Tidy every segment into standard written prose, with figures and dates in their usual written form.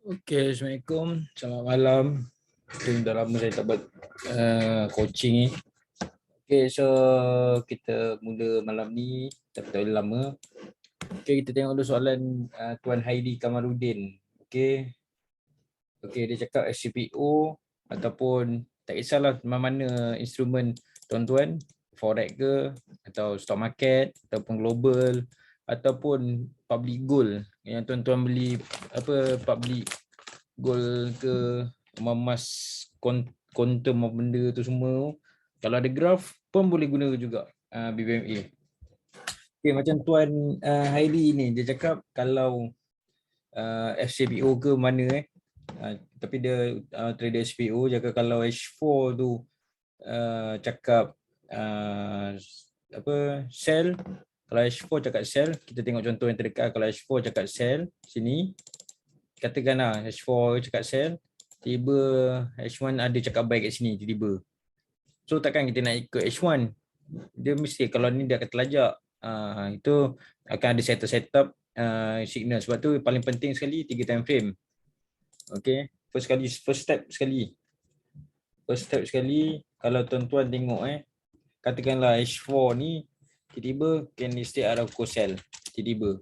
Okay, Assalamualaikum. Selamat malam. Dah lama saya tak buat coaching ni. Okay, so kita mula malam ni. Tak boleh lama. Okay, kita tengok dulu soalan Tuan Haidi Kamarudin. Okay. Okay, dia cakap SCPO ataupun tak kisahlah mana instrumen tuan-tuan, forex ke atau stock market ataupun global ataupun public gold yang tuan-tuan beli apa public gold ke emas quantum of benda tu semua, kalau ada graf pun boleh guna juga BBMA. Okay, macam tuan Hairi ni dia cakap kalau FCPO ke mana tapi dia trader SPO cakap kalau H4 tu cakap apa sell, kalau H4 cakap sell, kita tengok contoh yang terdekat. Kalau H4 cakap sell sini, katakanlah H4 cakap sell, tiba H1 ada cakap buy kat sini tiba-tiba. So takkan kita nak ikut H1. Dia mesti kalau ni dia akan terlajak. Itu akan ada setup signal. Sebab tu paling penting sekali 3 time frame. Okay, first step sekali. First step sekali, kalau tuan-tuan tengok katakanlah H4 ni tiba-tiba candlestick arah ukur sell tiba-tiba.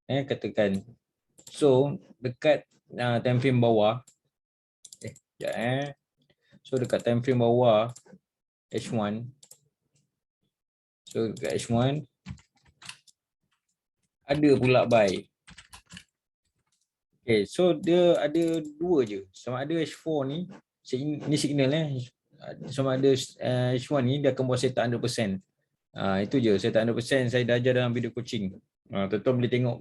Katakan. So dekat time frame bawah so dekat time frame bawah H1. So dekat H1 ada pula buy. Okay, so dia ada dua je. Sama ada H4 ni signal sama ada H1 ni dia akan buat setup 100%. Itu je, setup 100% saya dah ajar dalam video coaching. Tuan-tuan boleh tengok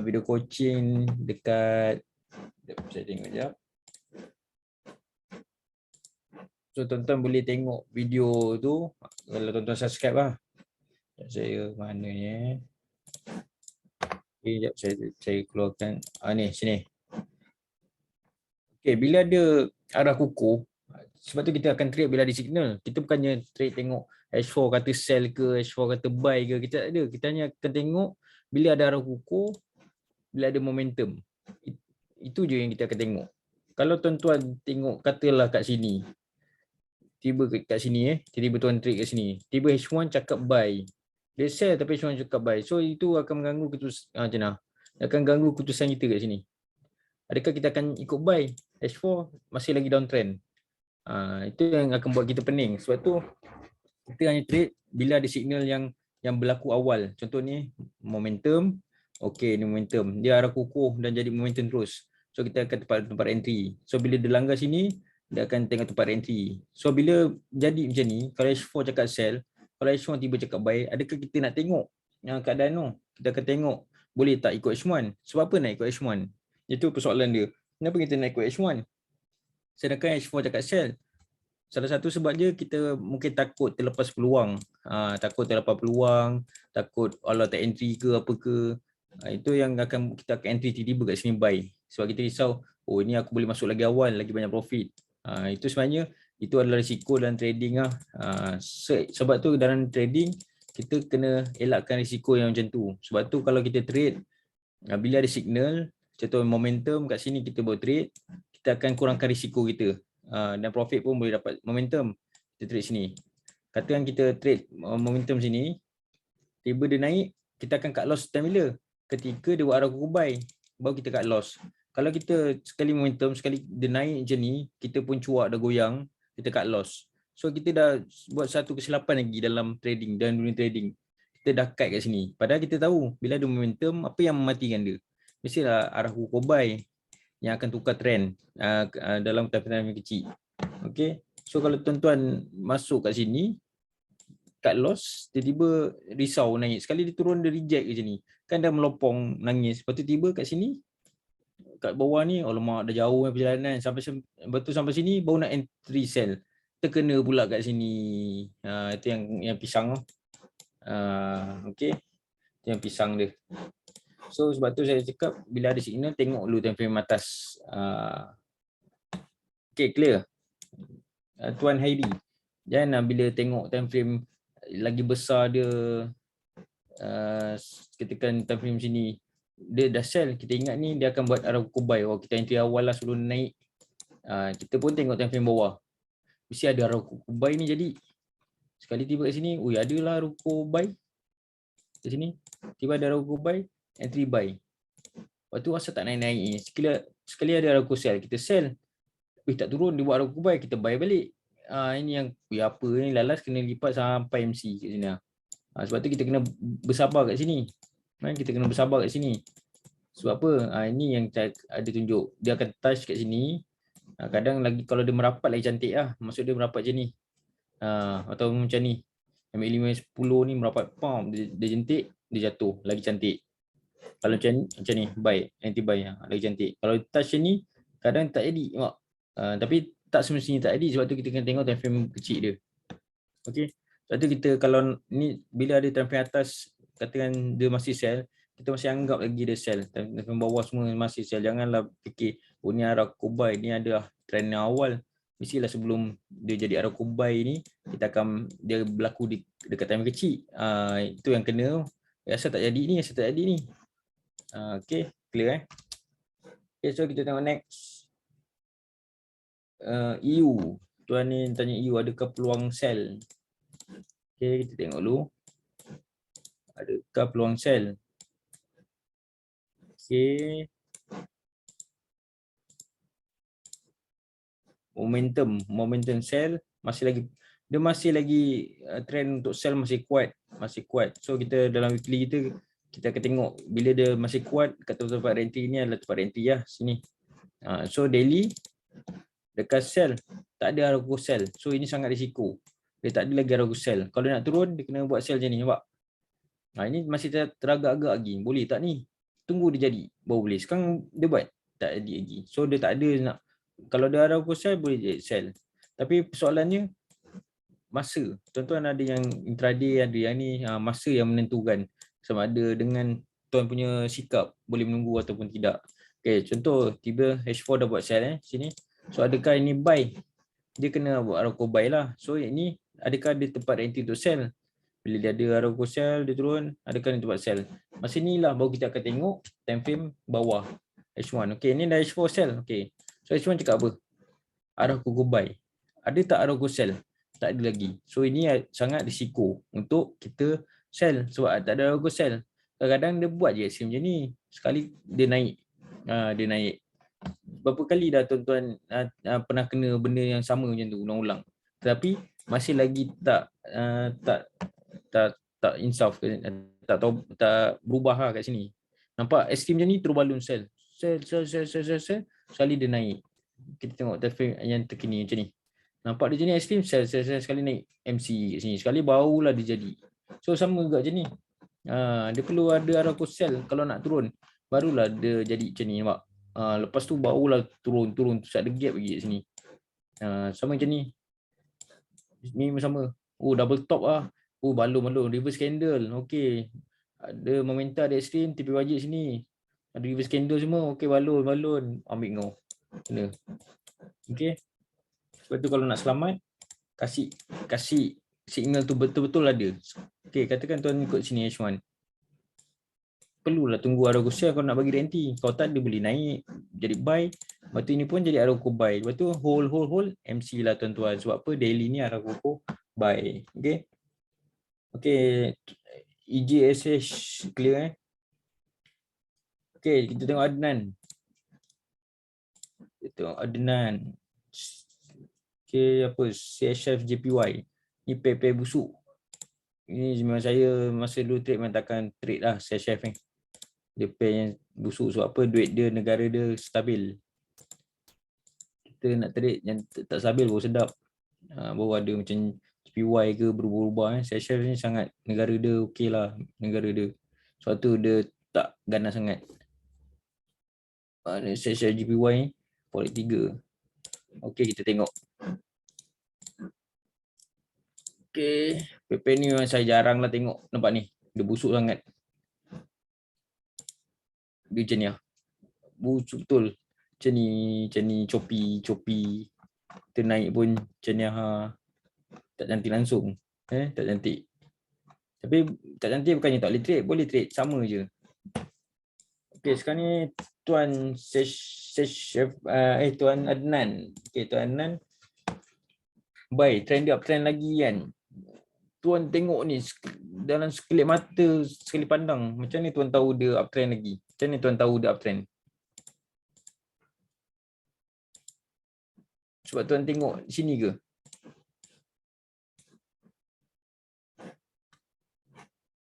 video coaching dekat, saya tengok sekejap. So tuan-tuan boleh tengok video tu kalau tuan-tuan subscribe lah. Saya mana ni? Okay, saya keluarkan ni sini. Okay, bila ada arah kukuh, sebab tu kita akan trade bila ada signal. Kita bukannya trade tengok H4 kata sell ke, H4 kata buy ke, kita tak ada. Kita hanya akan tengok bila ada arah kukuh, bila ada momentum. Itu je yang kita akan tengok. Kalau tuan-tuan tengok katalah kat sini, tiba kat sini tiba tuan trade kat sini, tiba H1 cakap buy. Dia sell tapi H1 cakap buy. So itu akan mengganggu keputusan akan ganggu keputusan kita kat sini. Adakah kita akan ikut buy? H4 masih lagi downtrend. Itu yang akan buat kita pening. Sebab tu kita hanya trade bila ada signal yang berlaku awal. Contoh ni momentum. Okey, ni momentum. Dia arah kukuh dan jadi momentum terus. So kita akan tempat entry. So bila dia langgar sini, dia akan tengok tempat entry. So bila jadi macam ni, kalau H4 cakap sell, kalau H1 tiba cakap buy, adakah kita nak tengok yang keadaan tu? Kita akan tengok boleh tak ikut H1? Sebab apa nak ikut H1? Itu persoalan dia. Kenapa kita nak ikut H1? Sedangkan H4 cakap sell. Salah satu sebab dia kita mungkin takut terlepas peluang. Takut terlepas peluang, takut Allah tak entry ke apa ke. Itu yang kita akan entry tiba-tiba kat sini buy. Sebab kita risau, oh ini aku boleh masuk lagi awal, lagi banyak profit. Itu sebenarnya itu adalah risiko dalam trading lah. Sebab tu dalam trading kita kena elakkan risiko yang macam tu. Sebab tu kalau kita trade, bila ada signal, contoh momentum kat sini kita buat trade, kita akan kurangkan risiko kita. Dan profit pun boleh dapat momentum. Kita trade sini. Katakan kita trade momentum sini, tiba dia naik, kita akan cut loss time bila? Ketika dia buat arah kukuh buy, baru kita cut loss. Kalau kita sekali momentum, sekali dia naik macam ni, kita pun cuak dah goyang, kita cut loss. So kita dah buat satu kesilapan lagi dalam trading, dalam dunia trading. Kita dah cut kat sini. Padahal kita tahu bila ada momentum, apa yang mematikan dia? Mestilah arah kukuh buy yang akan tukar trend dalam time yang kecil. Okay. So kalau tuan-tuan masuk kat sini, cut loss, tiba-tiba risau naik. Sekali dia turun, dia reject ke sini. Kan dah melopong nangis. Lepas tu tiba kat sini, kat bawah ni, alamak dah jauh perjalanan. Betul sampai sini, baru nak entry sell. Terkena pula kat sini. Itu yang pisang. Okay. Itu yang pisang dia. So sebab tu saya cakap bila ada signal tengok dulu time frame atas. Okay, clear. Tuan Hairi. Jangan bila tengok time frame lagi besar dia ketika time frame sini dia dah sell, kita ingat ni dia akan buat arah kuku buy. Oh, kita entry awal lah sebelum naik. Kita pun tengok time frame bawah. Mesti ada arah kuku buy ni jadi. Sekali tiba kat sini, ui adalah arah kuku buy. Kat sini, tiba ada arah kuku buy, entry buy. Lepas tu asal tak naik-naik ni. Sekali ada arah kuku sell, kita sell. Tak turun, dia buat arah kuku buy, kita buy balik. Ini yang, apa ni, lalas kena lipat sampai MC kat sini. Sebab tu kita kena bersabar kat sini. Kita kena bersabar kat sini. Sebab apa? Ini yang ada tunjuk. Dia akan touch kat sini. Kadang lagi kalau dia merapat lagi cantik lah. Maksud dia merapat macam ni. Atau macam ni. Ambil 5, 10 ni merapat. Pam, dia jentik, dia jatuh. Lagi cantik. Kalau macam ni, buy. Anti-buy. Lagi cantik. Kalau touch macam ni, kadang tak jadi. Tapi tak semestinya tak jadi. Sebab tu kita kena tengok time frame kecil dia. Okay. Sebab tu kita kalau ni bila ada time frame atas, katakan dia masih sell, kita masih anggap lagi dia sell. Time frame bawah semua masih sell. Janganlah fikir, oh ni arah kubai, ni adalah trend awal. Mestilah sebelum dia jadi arah kubai ni, dia berlaku dekat time kecil. Itu yang kena. Asal tak jadi ni, asal tak jadi ni. Okay, clear Okay, so kita tengok next. EU. Tuan ni tanya EU, adakah peluang sell? Okay, kita tengok dulu. Adakah peluang sell? Okay. Momentum sell dia masih lagi trend untuk sell masih kuat. So kita dalam weekly kita akan tengok bila dia masih kuat kat tempat entry ni adalah tempat entry lah sini. So daily dekat sell tak ada arah sell. So ini sangat risiko. Dia tak ada lagi arah sell. Kalau nak turun dia kena buat sell macam ni, nampak? Ini masih teragak-agak lagi. Boleh tak ni? Tunggu dia jadi baru boleh. Sekarang dia buat tak jadi lagi. So dia tak ada nak, kalau dia arah sell boleh sell. Tapi persoalannya masa. Tuan-tuan ada yang intraday, ada yang ni, masa yang menentukan sama ada dengan tuan punya sikap boleh menunggu ataupun tidak. Okay, contoh tiba H4 dah buat sell sini. So adakah ini buy? Dia kena buat arah buy lah. So ini adakah dia tempat entry untuk sell? Bila dia ada arah sell, dia turun, adakah dia tempat sell? Masa ni lah baru kita akan tengok time frame bawah H1. Okay, ni dah H4 sell. Okay. So H1 cakap apa? Arah buy. Ada tak arah sell? Tak ada lagi. So ini sangat risiko untuk kita sell sebab tak ada arah sell. Kadang-kadang dia buat je aksi macam ni. Sekali dia naik. Dia naik. Berapa kali dah tuan-tuan pernah kena benda yang sama macam tu ulang-ulang. Tetapi masih lagi tak insaf, tak tahu, tak berubah lah kat sini. Nampak ekstrim macam ni terus balun sell. Sell. Sekali dia naik. Kita tengok time frame yang terkini macam ni. Nampak dia jadi ekstrim, sell sekali naik MC kat sini. Sekali barulah dia jadi. So sama juga macam ni. Dia perlu ada arah sell kalau nak turun. Barulah dia jadi macam ni, nampak. Lepas tu barulah turun terus ada gap lagi kat sini. Sama macam ni. Ni sama. Oh, double top lah. Oh, balon reverse candle. Okey. Ada momentum, ada ekstrim, TP wajib sini. Ada reverse candle semua. Okey, balon. Ambil kau. Kena. Okey. Sebab tu kalau nak selamat, kasih signal tu betul-betul ada. Okey, katakan tuan ikut sini H1. Perlulah tunggu arah sell kalau nak bagi renti. Kalau tak dia boleh naik jadi buy. Lepas tu ini pun jadi arah buy. Lepas tu hold MC lah tuan-tuan. Sebab apa? Daily ni arah buy. Okey. Okey. EJSH clear Okey, kita tengok Adnan. Okey, apa? CHF JPY. Ni pair busuk. Ini memang saya masa dulu trade memang takkan trade lah CHF ni. Dia pair yang busuk sebab apa? Duit dia, negara dia stabil. Kita nak trade yang tak stabil baru sedap. Baru ada macam JPY ke berubah-ubah. CHF ni sangat, negara dia okey lah. Negara dia. Sebab tu dia tak ganas sangat. CHF JPY ni polik 3. Okey, kita tengok. Okey, PP ni memang saya jarang lah tengok. Nampak ni, dia busuk sangat. Dia macam ni lah. Busuk betul. Macam ni copi. Kita naik pun macam ni lah. Tak cantik langsung. Tak cantik. Tapi tak cantik bukannya tak boleh trade. Boleh trade, sama je. Okey, sekarang ni Tuan Tuan Adnan. Okey, Tuan Adnan. Baik, trend dia uptrend lagi kan. Tuan tengok ni dalam sekelip mata, sekali pandang. Macam ni tuan tahu dia uptrend lagi? Macam ni tuan tahu dia uptrend? Sebab tuan tengok sini ke?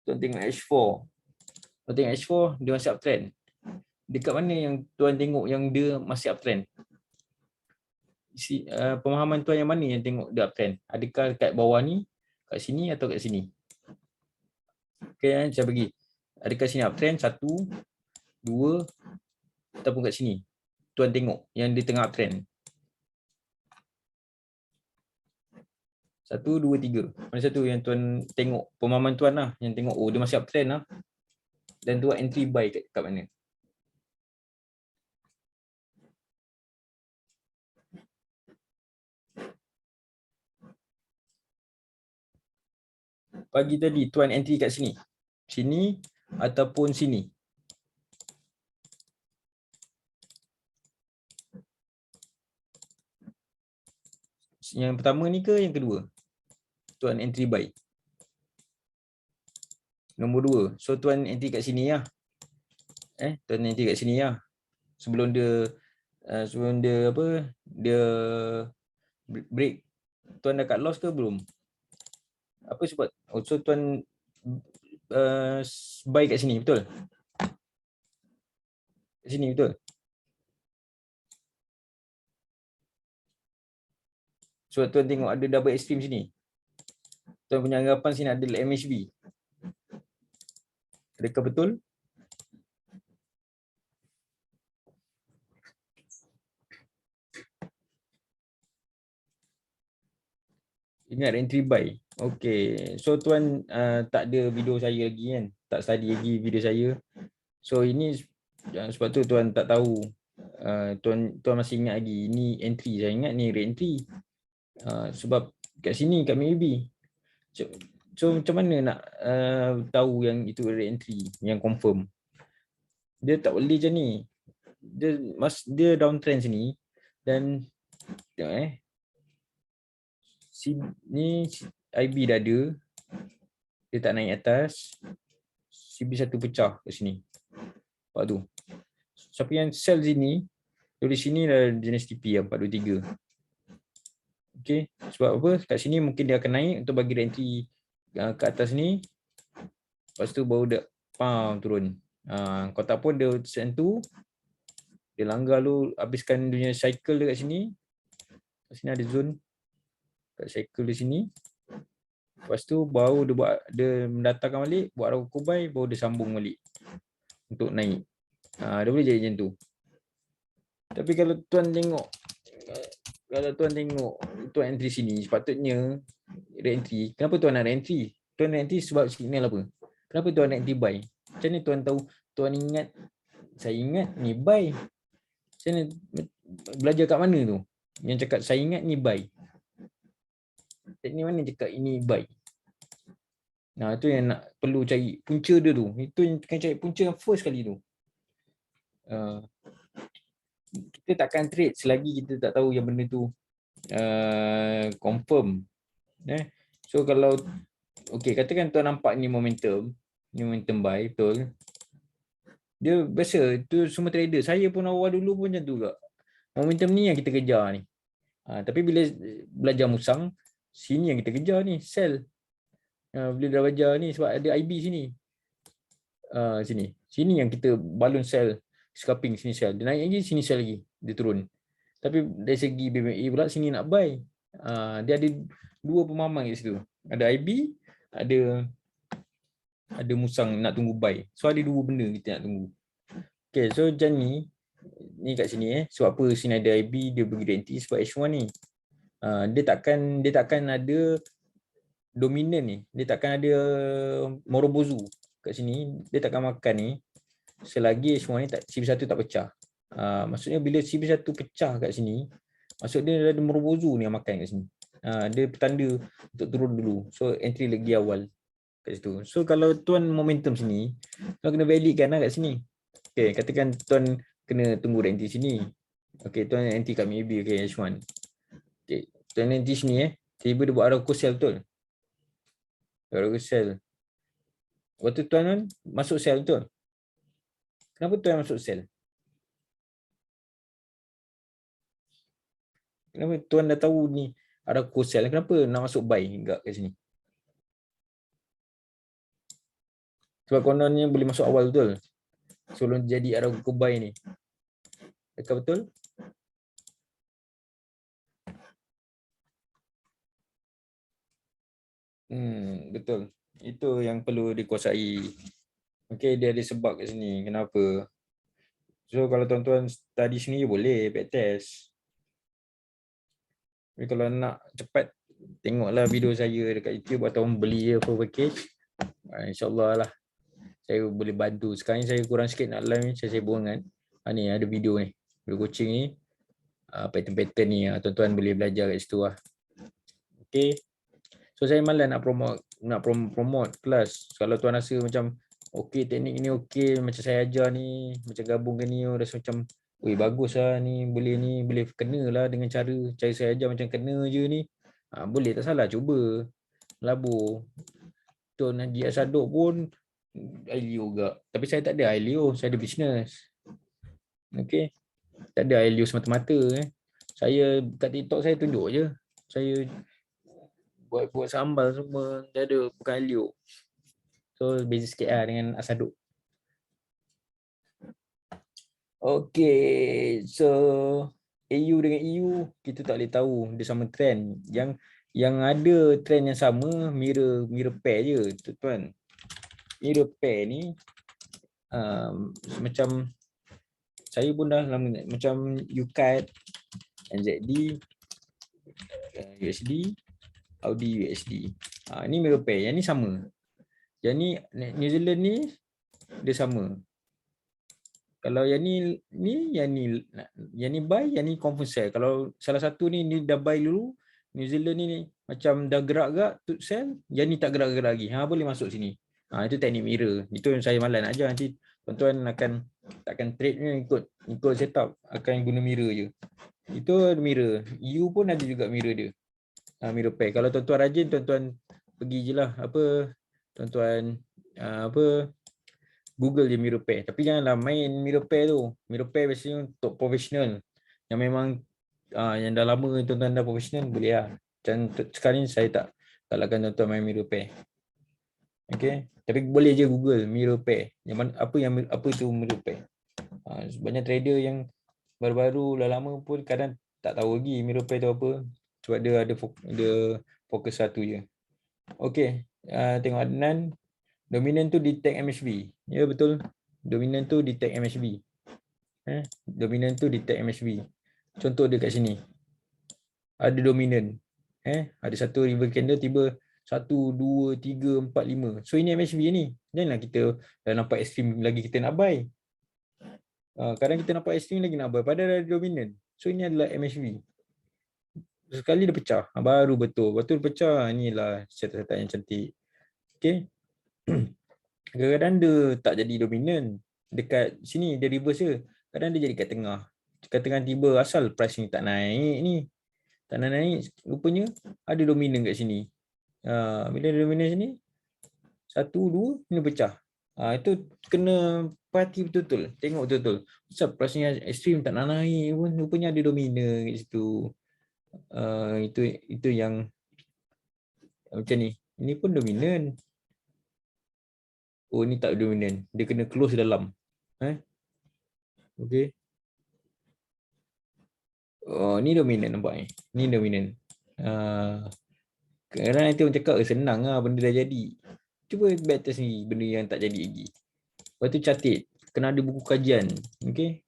Tuan tengok H4. Tuan tengok H4, dia masih uptrend. Dekat mana yang tuan tengok yang dia masih uptrend? Pemahaman tuan yang mana yang tengok dia uptrend? Adakah kat bawah ni, kat sini atau kat sini? Okay, saya bagi. Adakah sini uptrend? 1, 2, ataupun kat sini? Tuan tengok yang dia tengah uptrend. 1, 2, 3. Mana satu yang tuan tengok? Pemahaman tuan lah. Yang tengok, oh dia masih uptrend lah. Dan tuan entry buy kat mana? Pagi tadi tuan entry kat sini. Sini ataupun sini. Yang pertama ni ke yang kedua? Tuan entry buy. Nombor 2. So tuan entry kat sini lah. Tuan entry kat sini lah. Sebelum dia apa? Dia break. Tuan dah cut loss ke belum? Apa sebab? So tuan buy kat sini, betul? Kat sini, betul? Sebab tuan tengok ada double extreme sini. Tuan punya anggapan sini ada MHB. Adakah betul? Ingat entry buy. Okey. So tuan tak ada video saya lagi kan? Tak study lagi video saya. So ini sebab tu tuan tak tahu. Tuan masih ingat lagi. Ini entry. Saya ingat ni re-entry. Sebab kat sini kat MACD. So macam mana nak tahu yang itu re-entry, yang confirm? Dia tak boleh macam ni. Dia downtrend sini dan tengok ni IB dah ada. Dia tak naik atas. CB1 pecah kat sini. Nampak tu. Siapa yang sell sini, dari sini dah jenis TP yang 423. Okey, sebab apa? Kat sini mungkin dia akan naik untuk bagi entry ke atas ni. Lepas tu baru dia turun. Kalau tak pun dia sentuh, dia langgar lu, habiskan dunia cycle dekat sini. Kat sini ada zone kat cycle di sini. Lepas tu baru dia mendatangkan balik, buat Roku buy, baru dia sambung balik untuk naik. Dia boleh jadi macam tu. Tapi kalau tuan tengok tuan entry sini, sepatutnya re-entry. Kenapa tuan nak re-entry? Tuan re-entry sebab signal apa? Kenapa tuan nak entry buy? Macam ni tuan tahu? Tuan ingat, saya ingat ni buy. Macam ni belajar kat mana tu? Yang cakap saya ingat ni buy. Teknik mana cakap ini buy? Itu yang nak perlu cari punca dia tu. Itu yang kena cari punca yang first kali tu. Kita takkan trade selagi kita tak tahu yang benda tu confirm. So kalau katakan tuan nampak ni momentum buy, betul. Dia biasa tu semua trader. Saya pun awal dulu pun macam tu juga. Momentum ni yang kita kejar ni. Tapi bila belajar musang, sini yang kita kejar ni, sell. Bila dah belajar ni sebab ada IB sini. Sini yang kita balun sell, scalping sini sell. Dia naik lagi, sini sell lagi. Dia turun. Tapi dari segi BMA pula sini nak buy. Dia ada dua pemahaman kat situ. Ada IB, ada musang nak tunggu buy. So ada dua benda kita nak tunggu. Okay, so macam ni kat sini sebab apa sini ada IB, dia bagi guarantee sebab H1 ni. Dia takkan ada dominan ni. Dia takkan ada Morobozu kat sini. Dia takkan makan ni selagi H1 ni CB1 tak pecah. Maksudnya bila CB1 pecah kat sini, maksud dia ada Morobozu ni yang makan kat sini. Dia petanda untuk turun dulu. So entry lagi awal kat situ. So kalau tuan momentum sini, tuan kena validkan lah kat sini. Okay, katakan tuan kena tunggu rank sini. Okay, tuan anti kat maybe okay, H1. Okay, tuan anti sini tiba dia buat arah sel betul. Arah sel. Waktu tuan masuk sel betul. Kenapa tuan masuk sel? Kenapa tuan dah tahu ni arah sel, kenapa nak masuk buy enggak kat sini? Sebab kononnya boleh masuk awal betul. Sebelum jadi arah buy ni. Adakah betul? Betul. Itu yang perlu dikuasai. Okey, dia ada sebab kat sini. Kenapa? So kalau tuan-tuan study sendiri boleh backtest. Tapi kalau nak cepat, tengoklah video saya dekat YouTube atau beli je full package. InsyaAllah lah. Saya boleh bantu. Sekarang ni saya kurang sikit nak live ni. Saya sibuk kan. Ni ada video ni. Video coaching ni. Pattern-pattern ni. Tuan-tuan boleh belajar kat situ lah. Okay. So saya malas nak promote kelas. Kalau tuan rasa macam okey, teknik ni okey, macam saya ajar ni, macam gabungkan ni, rasa macam bagus lah ni, boleh kena lah dengan cara saya ajar macam kena je ni. Boleh, tak salah, cuba labur. Tuan Haji Asadok pun ILEO juga. Tapi saya tak ada ILEO, saya ada business. Okey. Tak ada ILEO semata-mata. Saya kat TikTok saya tunjuk je. Saya buat sambal semua, dia ada bukan ILEO. So beza sikit lah dengan Asadok. Okay, so AU dengan EU kita tak boleh tahu dia sama trend. Yang ada trend yang sama mirror pair je, tuan. Mirror pair ni macam saya pun dah lama macam UCAD, NZD, USD, Audi USD. Ni mirror pair, yang ni sama. Yang ni New Zealand ni dia sama. Kalau yang ni buy, yang ni confirm sell. Kalau salah satu ni dah buy dulu, New Zealand ni macam dah gerak-gerak to sell, yang ni tak gerak-gerak lagi. Boleh masuk sini. Itu teknik mirror. Itu yang saya malas nak ajar, nanti tuan-tuan takkan trade ni ikut setup, akan guna mirror je. Itu mirror. EU pun ada juga mirror dia. Mirror pair. Kalau tuan-tuan rajin, tuan-tuan pergi je lah tuan-tuan Google je mirror pair. Tapi janganlah main mirror pair tu. Mirror pair biasanya untuk profesional. Yang memang yang dah lama tuan-tuan dah profesional, boleh lah. Dan sekarang ni saya tak lakkan tuan-tuan main mirror pair. Okay. Tapi boleh je Google mirror pair. Yang mana, apa tu mirror pair. Banyak trader yang baru-baru dah lama pun kadang tak tahu lagi mirror pair tu apa. Sebab dia ada fokus satu je. Okay. Tengok Adnan. Dominant tu detect MHB. Ya betul. Dominant tu detect MHB. Dominant tu detect MHB. Contoh dia kat sini. Ada dominant. Ada satu river candle tiba 1, 2, 3, 4, 5. So ini MHB ni. Janganlah kita dah nampak ekstrim lagi kita nak buy. Kadang kita nampak ekstrim lagi nak buy. Padahal ada dominant. So ini adalah MHB. Sekali dia pecah. Baru betul. Betul pecah. Inilah setup yang cantik. Okay. Kadang-kadang dia tak jadi dominan. Dekat sini dia reverse je. Kadang dia jadi kat tengah. Kat tengah tiba asal price ni tak naik ni. Tak naik. Rupanya ada dominan kat sini. Bila ada dominan sini, 1, 2, ini pecah. Itu kena perhati betul-betul. Tengok betul-betul. Asal price ni ekstrim tak naik pun. Rupanya ada dominan kat situ. Itu yang macam ni. Ini pun dominan. Oh, ni tak dominan. Dia kena close dalam. Okay. Oh, ni dominan nampak ni. Ni dominan. Kadang nanti orang cakap senang lah benda dah jadi. Cuba backtest ni benda yang tak jadi lagi. Lepas tu catat. Kena ada buku kajian. Okay.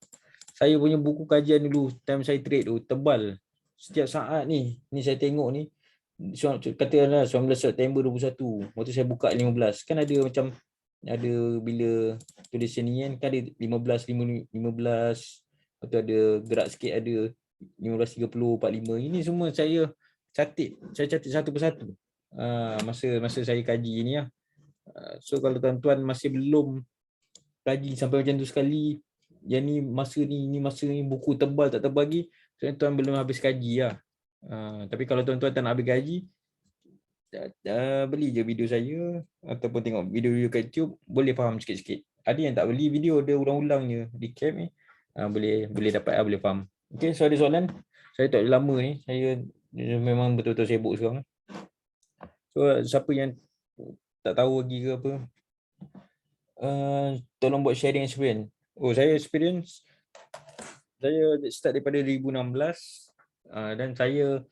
Saya punya buku kajian dulu, time saya trade tu, tebal. Setiap saat ni saya tengok ni. Katakanlah 19 September 21. Waktu saya buka 15. Kan ada macam ada bila tulisan ni kan ada 15. Lepas tu ada gerak sikit ada 15.30 45. Ini semua saya catat satu persatu. Masa saya kaji ni lah. So kalau tuan-tuan masih belum rajin sampai macam tu sekali. Yang ni masa ni buku tebal tak tebal lagi, tuan-tuan belum habis kaji lah. Tapi kalau tuan-tuan tak nak habis kaji, beli je video saya ataupun tengok video-video kat YouTube, boleh faham sikit-sikit. Ada yang tak beli video, dia ulang-ulang je recap ni, boleh dapat lah, boleh faham. Okay, so ada soalan? Saya tak lama ni, saya memang betul-betul sibuk sekarang. So siapa yang tak tahu lagi ke apa, tolong buat sharing experience. Saya experience, saya start daripada 2016 dan saya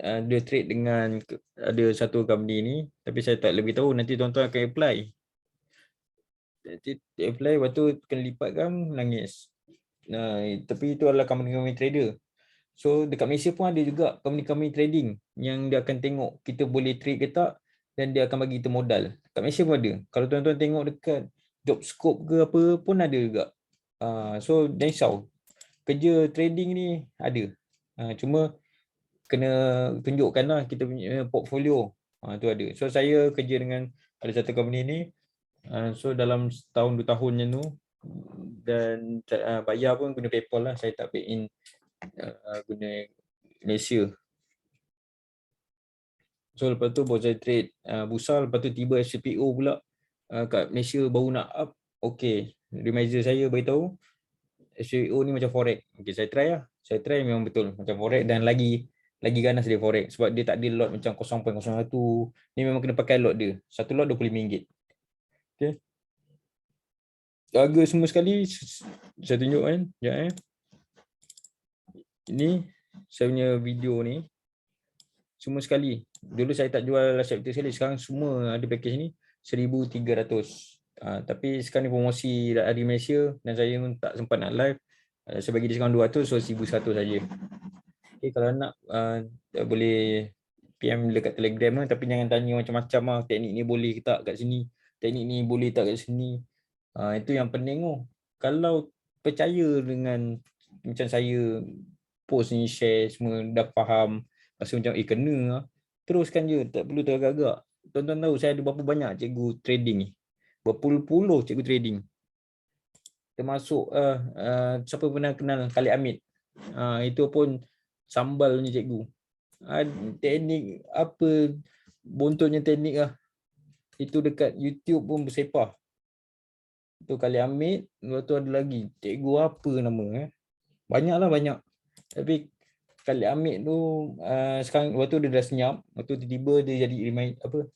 ada trade dengan ada satu company ni, tapi saya tak lebih tahu, nanti tuan-tuan akan apply. Nanti apply, lepas tu kena lipatkan, nangis. Tapi itu adalah company trader. So dekat Malaysia pun ada juga company trading yang dia akan tengok kita boleh trade ke tak, dan dia akan bagi kita modal. Dekat Malaysia pun ada. Kalau tuan-tuan tengok dekat job scope ke apa pun ada juga. So jangan risau. Kerja trading ni ada. Cuma kena tunjukkanlah kita punya portfolio. Tu ada. So saya kerja dengan ada satu company ni. So dalam setahun 2 tahun macam tu, dan bayar pun guna PayPal lah. Saya tak pay in guna Malaysia. So lepas tu baru saya trade Bursa, lepas tu tiba SCPO pula kat Malaysia baru nak up. Okay, reminder saya beritahu SCPO ni macam forex. Okay, saya try lah. Saya try memang betul macam forex, dan lagi ganas dia forex sebab dia tak ada lot macam 0.01. Ni memang kena pakai lot dia. Satu lot RM25. Okay. Harga semua sekali saya tunjuk kan. Sekejap Ini saya punya video ni. Semua sekali. Dulu saya tak jual accepted sekali. Sekarang semua ada package ni 1,300. Tapi sekarang ni promosi di Malaysia dan saya pun tak sempat nak live. Saya bagi diskaun 200, so 1,100 saja. Okay, kalau nak boleh PM dekat Telegram lah, tapi jangan tanya macam-macam lah. Teknik ni boleh ke tak kat sini? Teknik ni boleh tak kat sini? Itu yang penting tu. Kalau percaya dengan macam saya post ni, share semua, dah faham, rasa macam kena lah, teruskan je, tak perlu teragak-agak. Tuan-tuan tahu saya ada berapa banyak cikgu trading ni, berpuluh-puluh cikgu trading, termasuk siapa pernah kenal Khalid Hamid, itu pun sambal punya cikgu. Teknik apa, bontornya teknik lah, itu dekat YouTube pun bersepah. Itu Khalid Hamid. Lepas tu ada lagi cikgu apa nama banyak. Tapi Khalid Hamid tu sekarang, waktu dia dah senyap, waktu tiba-tiba dia jadi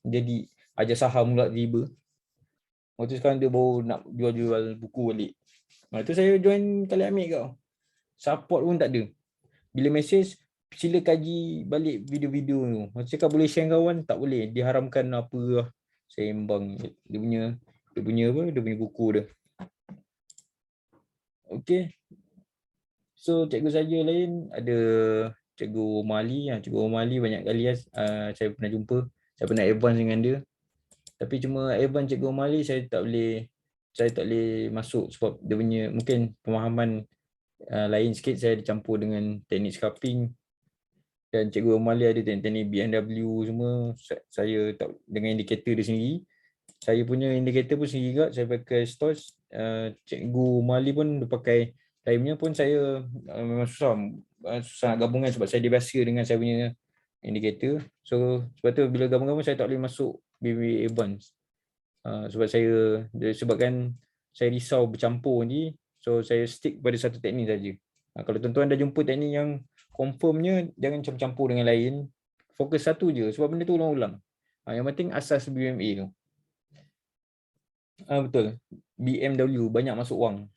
jadi ajar saham pula tiba. Waktu sekarang dia baru nak jual buku balik. Waktu saya join Khalid Hamid kau, support pun tak ada. Bila message, sila kaji balik video-video tu. Macam cakap boleh share kawan, tak boleh, diharamkan apa lah. Sembang dia punya buku dia. Okay. So cikgu saya lain ada Cikgu Omali. Cikgu Omali banyak kali saya pernah jumpa. Saya pernah advance dengan dia. Tapi cuma advance Cikgu Omali saya tak boleh masuk sebab dia punya mungkin pemahaman lain sikit. Saya dicampur dengan teknik scalping. Dan Cikgu Omali ada teknik BNW semua. Saya tak dengan indikator dia sendiri. Saya punya indikator pun sendiri juga. Saya pakai STOS. Cikgu Omali pun dia pakai timenya pun. Saya memang susah nak gabungan sebab saya biasa dengan saya punya indikator. So sebab tu bila gabung-gabung saya tak boleh masuk BB Advance. Sebabkan saya risau bercampur ni. So saya stick pada satu teknik saja. Kalau tuan-tuan dah jumpa teknik yang confirmnya, jangan campur dengan lain. Fokus satu je sebab benda tu ulang-ulang. Yang penting asas BMA tu. Betul. BMW banyak masuk wang.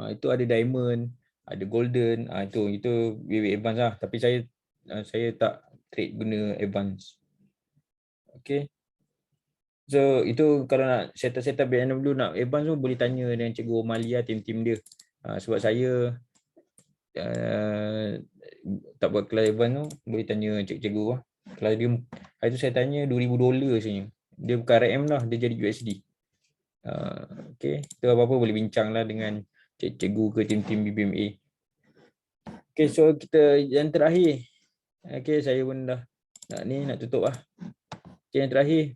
Itu ada diamond, ada golden, itu BB advance lah. Tapi saya tak trade guna advance. Okay. So itu kalau nak setup BMW nak advance tu boleh tanya dengan Cikgu Omalia, tim-tim dia. Sebab saya tak buat kelas advance tu, boleh tanya cikgu lah. Kelas dia, hari tu saya tanya $2,000 sebenarnya. Dia bukan RM lah, dia jadi USD. Okay, itu apa-apa boleh bincang lah dengan cikgu ke tim-tim BBMA. Okay, so kita yang terakhir. Okay, saya pun dah nak tutup lah. Okay, yang terakhir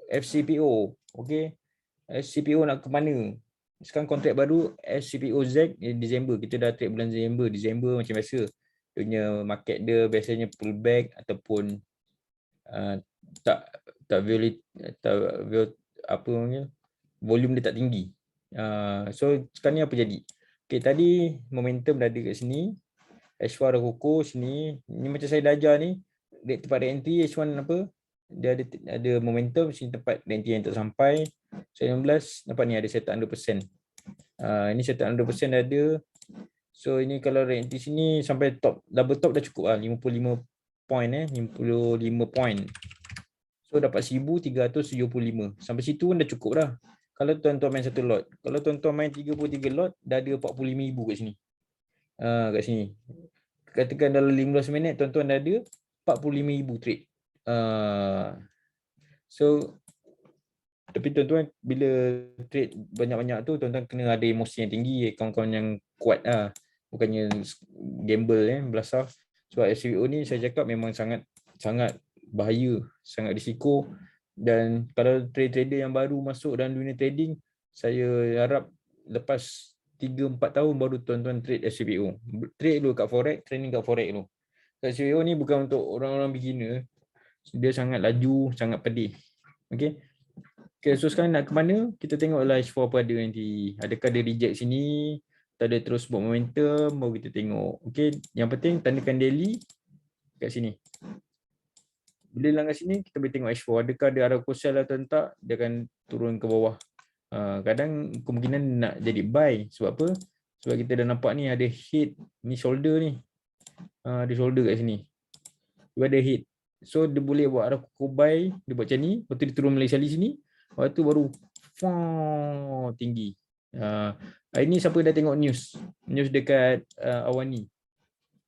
FCPO. Okay, SCPO nak ke mana. Sekarang kontrak baru SCPO Z Disember. Kita dah trade bulan Disember macam biasa. Dia punya market dia biasanya pullback ataupun tak apa namanya, volume dia tak tinggi. So sekarang ni apa jadi? Okay, tadi momentum dah ada kat sini. H4 ada kukuh sini. Ni macam saya dah ajar ni. Tempat entry H1 apa? Dia ada momentum sini, tempat entry yang tak sampai. So 16 nampak ni ada setup 100%. Ini setup 100% dah ada. So ini kalau entry sini sampai top, double top dah cukup lah, 55 point 55 point. So dapat 1375. Sampai situ pun dah cukup dah. Kalau tuan-tuan main satu lot. Kalau tuan-tuan main 33 lot, dah ada 45,000 kat sini. Kat sini. Katakan dalam 15 minit tuan-tuan dah ada 45,000 trade. So tapi tuan-tuan bila trade banyak-banyak tu, tuan-tuan kena ada emosi yang tinggi, kawan-kawan yang kuat lah. Bukannya gamble belasah. Sebab SCPO ni saya cakap memang sangat bahaya, sangat risiko. Dan kalau trader yang baru masuk dalam dunia trading, saya harap lepas 3-4 tahun baru tuan-tuan trade SCPO. Trade dulu kat forex, training kat forex dulu. SCPO ni bukan untuk orang-orang beginner. Dia sangat laju, sangat pedih. Okay. Okay, so sekarang nak ke mana? Kita tengoklah H4 apa ada nanti. Adakah dia reject sini? Atau dia terus buat momentum? Baru kita tengok. Okay, yang penting tandakan daily kat sini. Bila langgar sini, kita boleh tengok H4. Adakah dia arah sell atau tak? Dia akan turun ke bawah. Kadang kemungkinan nak jadi buy. Sebab apa? Sebab kita dah nampak ni ada hit. Ni shoulder ni. Ada shoulder kat sini. Dia ada hit. So dia boleh buat arah kukuh buy. Dia buat macam ni. Lepas tu dia turun Malaysia sini. Lepas tu baru tinggi. Hari ni siapa dah tengok news dekat Awani,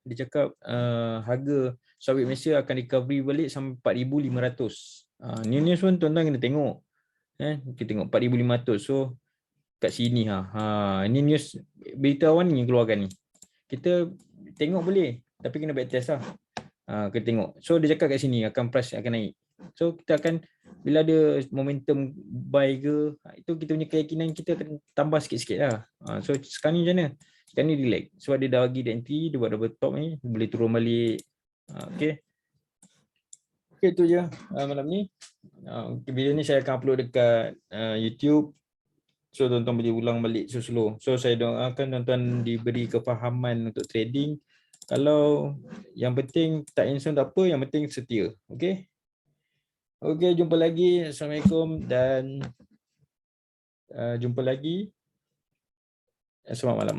dia cakap harga sawit Malaysia akan recovery balik sampai 4,500. News pun tuan-tuan kena tengok. Kita tengok 4,500. So kat sini ini news berita Awani yang keluarkan ni. Kita tengok boleh, tapi kena backtest lah. Kita tengok. So dia cakap kat sini akan price akan naik. So kita akan, bila ada momentum buy ke, itu kita punya keyakinan kita akan tambah sikit-sikit lah. So sekarang ni macam mana? Sekarang ni relax. Sebab dia dah bagi entry, dia buat double top ni, boleh turun balik. Okay. Okay, itu je malam ni. Video ni saya akan upload dekat YouTube. So tuan-tuan boleh ulang balik slow-slow. So saya doakan tuan-tuan diberi kefahaman untuk trading. Kalau yang penting tak instan tak apa, yang penting setia. Okay. Okay, jumpa lagi. Assalamualaikum dan jumpa lagi. Selamat malam.